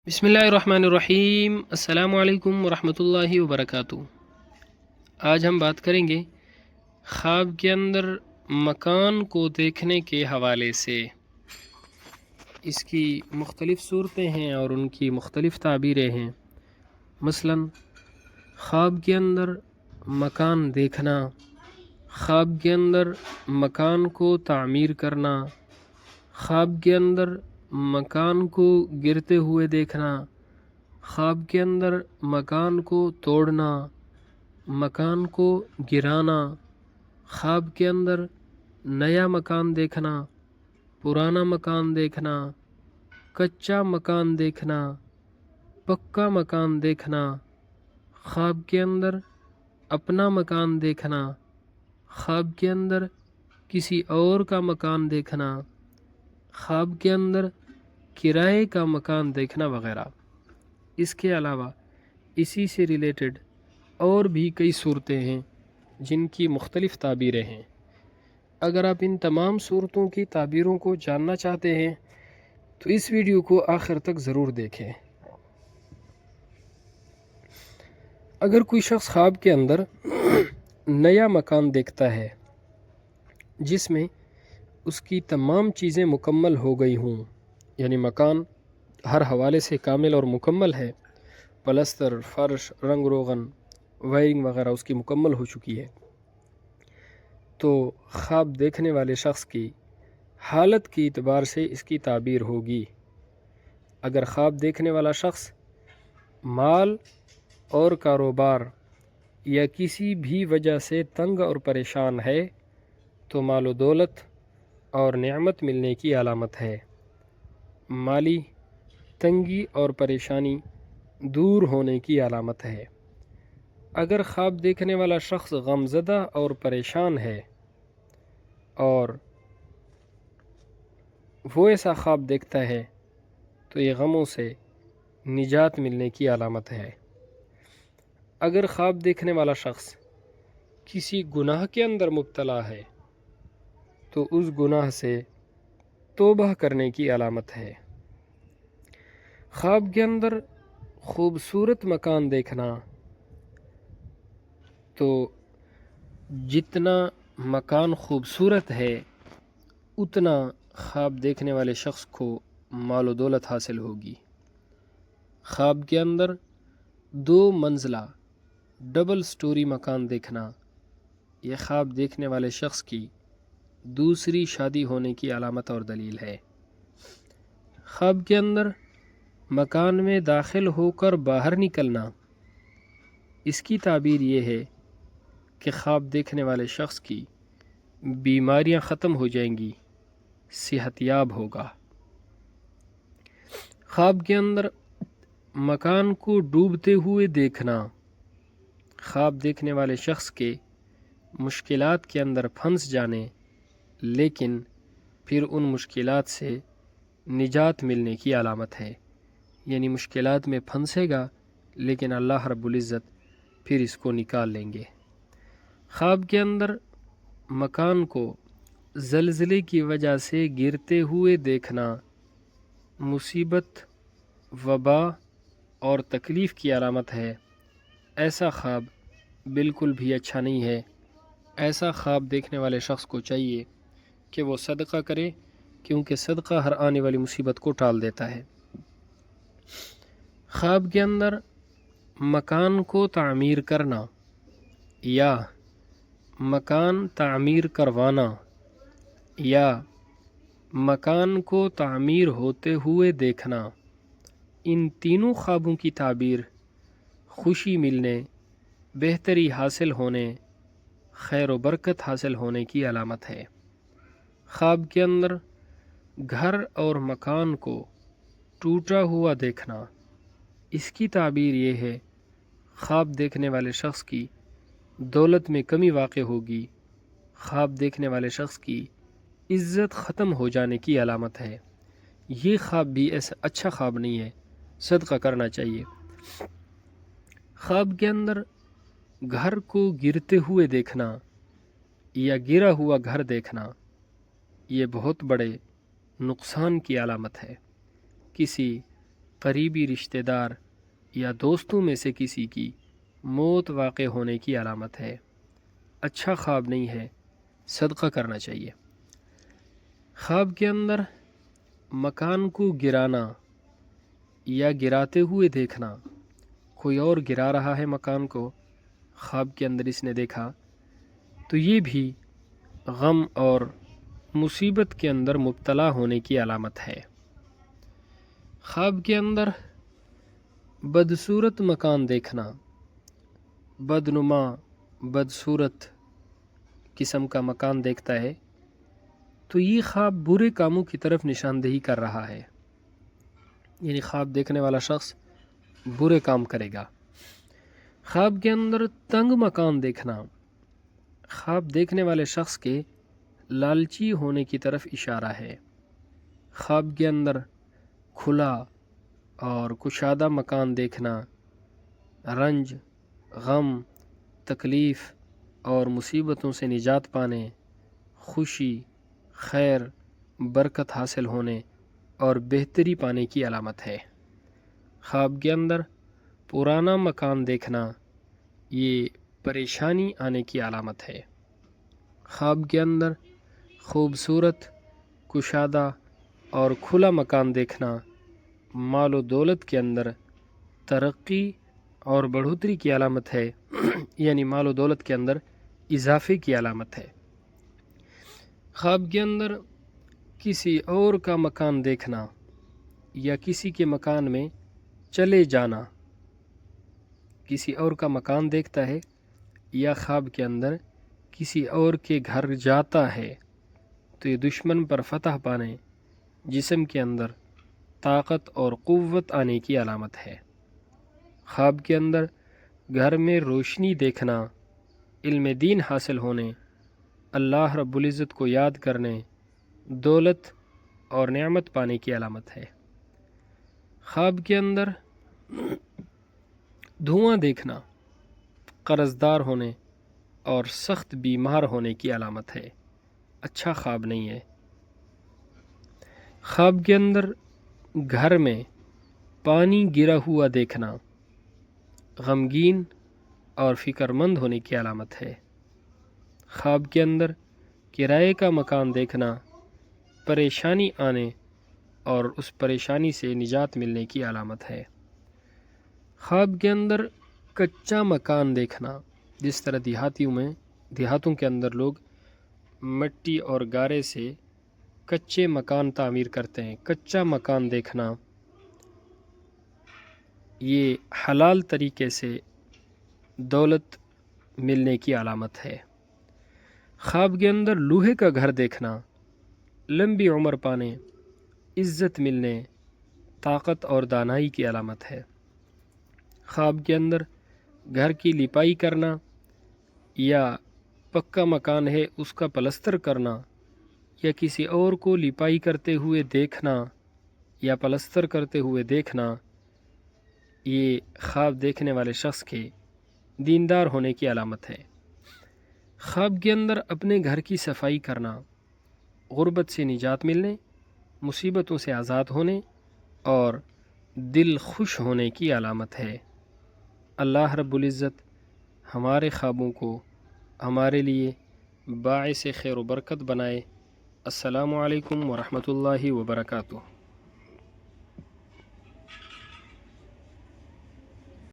بسم اللہ الرحمن الرحیم۔ السلام علیکم ورحمۃ اللہ وبرکاتہ۔ آج ہم بات کریں گے خواب کے اندر مکان کو دیکھنے کے حوالے سے۔ اس کی مختلف صورتیں ہیں اور ان کی مختلف تعبیریں ہیں۔ مثلا خواب کے اندر مکان دیکھنا، خواب کے اندر مکان کو تعمیر کرنا، خواب کے اندر مکان کو گرتے ہوئے دیکھنا، خواب کے اندر مکان کو توڑنا، مکان کو گرانا، خواب کے اندر نیا مکان دیکھنا، پرانا مکان دیکھنا، کچا مکان دیکھنا، پکا مکان دیکھنا، خواب کے اندر اپنا مکان دیکھنا، خواب کے اندر کسی اور کا مکان دیکھنا، خواب کے اندر کرائے کا مکان دیکھنا وغیرہ۔ اس کے علاوہ اسی سے ریلیٹڈ اور بھی کئی صورتیں ہیں جن کی مختلف تعبیریں ہیں۔ اگر آپ ان تمام صورتوں کی تعبیروں کو جاننا چاہتے ہیں تو اس ویڈیو کو آخر تک ضرور دیکھیں۔ اگر کوئی شخص خواب کے اندر نیا مکان دیکھتا ہے جس میں اس کی تمام چیزیں مکمل ہو گئی ہوں، یعنی مکان ہر حوالے سے کامل اور مکمل ہے، پلستر، فرش، رنگ روغن، وائرنگ وغیرہ اس کی مکمل ہو چکی ہے، تو خواب دیکھنے والے شخص کی حالت کے اعتبار سے اس کی تعبیر ہوگی۔ اگر خواب دیکھنے والا شخص مال اور کاروبار یا کسی بھی وجہ سے تنگ اور پریشان ہے تو مال و دولت اور نعمت ملنے کی علامت ہے۔ مالی تنگی اور پریشانی دور ہونے کی علامت ہے۔ اگر خواب دیکھنے والا شخص غمزدہ اور پریشان ہے اور وہ ایسا خواب دیکھتا ہے تو یہ غموں سے نجات ملنے کی علامت ہے۔ اگر خواب دیکھنے والا شخص کسی گناہ کے اندر مبتلا ہے تو اس گناہ سے توبہ کرنے کی علامت ہے۔ خواب کے اندر خوبصورت مکان دیکھنا، تو جتنا مکان خوبصورت ہے اتنا خواب دیکھنے والے شخص کو مال و دولت حاصل ہوگی۔ خواب کے اندر 2 منزلہ ڈبل سٹوری مکان دیکھنا، یہ خواب دیکھنے والے شخص کی دوسری شادی ہونے کی علامت اور دلیل ہے۔ خواب کے اندر مکان میں داخل ہو کر باہر نکلنا، اس کی تعبیر یہ ہے کہ خواب دیکھنے والے شخص کی بیماریاں ختم ہو جائیں گی، صحت یاب ہوگا۔ خواب کے اندر مکان کو ڈوبتے ہوئے دیکھنا، خواب دیکھنے والے شخص کے مشکلات کے اندر پھنس جانے لیکن پھر ان مشکلات سے نجات ملنے کی علامت ہے۔ یعنی مشکلات میں پھنسے گا لیکن اللہ رب العزت پھر اس کو نکال لیں گے۔ خواب کے اندر مکان کو زلزلے کی وجہ سے گرتے ہوئے دیکھنا مصیبت، وبا اور تکلیف کی علامت ہے۔ ایسا خواب بالکل بھی اچھا نہیں ہے۔ ایسا خواب دیکھنے والے شخص کو چاہیے کہ وہ صدقہ کرے، کیونکہ صدقہ ہر آنے والی مصیبت کو ٹال دیتا ہے۔ خواب کے اندر مکان کو تعمیر کرنا یا مکان تعمیر کروانا یا مکان کو تعمیر ہوتے ہوئے دیکھنا، ان تینوں خوابوں کی تعبیر خوشی ملنے، بہتری حاصل ہونے، خیر و برکت حاصل ہونے کی علامت ہے۔ خواب کے اندر گھر اور مکان کو ٹوٹا ہوا دیکھنا، اس کی تعبیر یہ ہے خواب دیکھنے والے شخص کی دولت میں کمی واقع ہوگی، خواب دیکھنے والے شخص کی عزت ختم ہو جانے کی علامت ہے۔ یہ خواب بھی ایسا اچھا خواب نہیں ہے، صدقہ کرنا چاہیے۔ خواب کے اندر گھر کو گرتے ہوئے دیکھنا یا گرا ہوا گھر دیکھنا، یہ بہت بڑے نقصان کی علامت ہے۔ کسی قریبی رشتہ دار یا دوستوں میں سے کسی کی موت واقع ہونے کی علامت ہے۔ اچھا خواب نہیں ہے، صدقہ کرنا چاہیے۔ خواب کے اندر مکان کو گرانا یا گراتے ہوئے دیکھنا، کوئی اور گرا رہا ہے مکان کو، خواب کے اندر اس نے دیکھا، تو یہ بھی غم اور مصیبت کے اندر مبتلا ہونے کی علامت ہے۔ خواب کے اندر بدصورت مکان دیکھنا، بدنما بدصورت قسم کا مکان دیکھتا ہے تو یہ خواب برے کاموں کی طرف نشاندہی کر رہا ہے، یعنی خواب دیکھنے والا شخص برے کام کرے گا۔ خواب کے اندر تنگ مکان دیکھنا خواب دیکھنے والے شخص کے لالچی ہونے کی طرف اشارہ ہے۔ خواب کے اندر کھلا اور کشادہ مکان دیکھنا رنج، غم، تکلیف اور مصیبتوں سے نجات پانے، خوشی، خیر، برکت حاصل ہونے اور بہتری پانے کی علامت ہے۔ خواب کے اندر پرانا مکان دیکھنا یہ پریشانی آنے کی علامت ہے۔ خواب کے اندر خوبصورت، کشادہ اور کھلا مکان دیکھنا مال و دولت کے اندر ترقی اور بڑھوتری کی علامت ہے، یعنی مال و دولت کے اندر اضافے کی علامت ہے۔ خواب کے اندر کسی اور کا مکان دیکھنا یا کسی کے مکان میں چلے جانا، کسی اور کا مکان دیکھتا ہے یا خواب کے اندر کسی اور کے گھر جاتا ہے تو یہ دشمن پر فتح پانے، جسم کے اندر طاقت اور قوت آنے کی علامت ہے۔ خواب کے اندر گھر میں روشنی دیکھنا علم دین حاصل ہونے، اللہ رب العزت کو یاد کرنے، دولت اور نعمت پانے کی علامت ہے۔ خواب کے اندر دھواں دیکھنا قرضدار ہونے اور سخت بیمار ہونے کی علامت ہے، اچھا خواب نہیں ہے۔ خواب کے اندر گھر میں پانی گرا ہوا دیکھنا غمگین اور فکر مند ہونے کی علامت ہے۔ خواب کے اندر کرائے کا مکان دیکھنا پریشانی آنے اور اس پریشانی سے نجات ملنے کی علامت ہے۔ خواب کے اندر کچا مکان دیکھنا، جس طرح دیہاتوں کے اندر لوگ مٹی اور گارے سے کچے مکان تعمیر کرتے ہیں، کچا مکان دیکھنا یہ حلال طریقے سے دولت ملنے کی علامت ہے۔ خواب کے اندر لوہے کا گھر دیکھنا لمبی عمر پانے، عزت ملنے، طاقت اور دانائی کی علامت ہے۔ خواب کے اندر گھر کی لپائی کرنا یا پکا مکان ہے اس کا پلستر کرنا یا کسی اور کو لپائی کرتے ہوئے دیکھنا یا پلستر کرتے ہوئے دیکھنا یہ خواب دیکھنے والے شخص کے دیندار ہونے کی علامت ہے۔ خواب کے اندر اپنے گھر کی صفائی کرنا غربت سے نجات ملنے، مصیبتوں سے آزاد ہونے اور دل خوش ہونے کی علامت ہے۔ اللہ رب العزت ہمارے خوابوں کو ہمارے لیے باعث خیر و برکت بنائے۔ السلام علیکم ورحمۃ اللہ وبرکاتہ۔